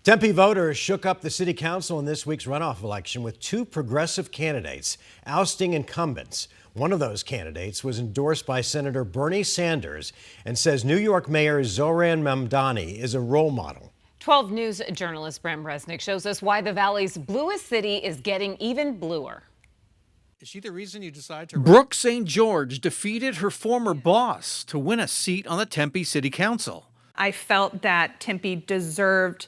Tempe voters shook up the city council in this week's runoff election with two progressive candidates ousting incumbents. One of those candidates was endorsed by Senator Bernie Sanders and says New York Mayor Zohran Mamdani is a role model. 12 News journalist Bram Resnick shows us why the Valley's bluest city is getting even bluer. Is she the reason you decided to... Brooke St. George defeated her former boss to win a seat on the Tempe City Council. I felt that Tempe deserved,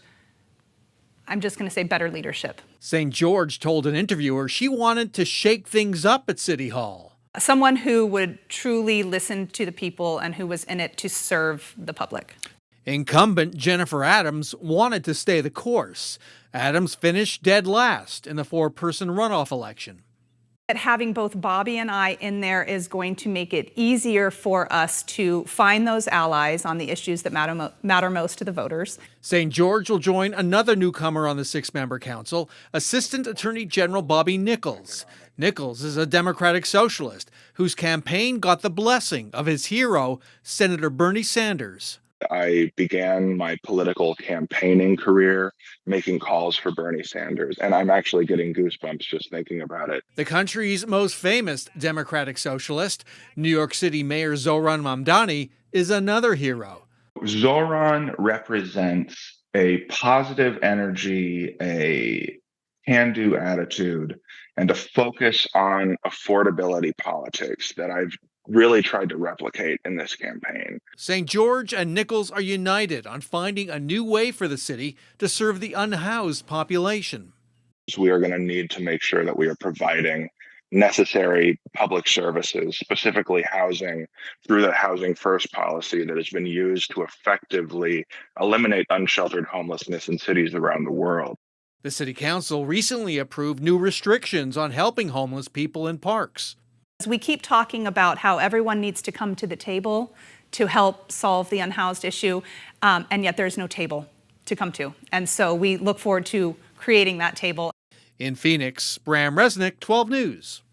I'm just going to say, better leadership. St. George told an interviewer she wanted to shake things up at City Hall. Someone who would truly listen to the people and who was in it to serve the public. Incumbent Jennifer Adams wanted to stay the course. Adams finished dead last in the four-person runoff election. Having both Bobby and I in there is going to make it easier for us to find those allies on the issues that matter most to the voters. St. George will join another newcomer on the six-member council, Assistant Attorney General Bobby Nichols. Nichols is a Democratic socialist whose campaign got the blessing of his hero, Senator Bernie Sanders. I began my political campaigning career making calls for Bernie Sanders, and I'm actually getting goosebumps just thinking about it. The country's most famous Democratic socialist, New York City Mayor Zohran Mamdani, is another hero. Zohran represents a positive energy, a can-do attitude, and a focus on affordability politics that I've really tried to replicate in this campaign. St. George and Nichols are united on finding a new way for the city to serve the unhoused population. We are going to need to make sure that we are providing necessary public services, specifically housing, through the Housing First policy that has been used to effectively eliminate unsheltered homelessness in cities around the world. The City Council recently approved new restrictions on helping homeless people in parks. We keep talking about how everyone needs to come to the table to help solve the unhoused issue, and yet there's no table to come to. And so we look forward to creating that table. In Phoenix, Bram Resnick, 12 News.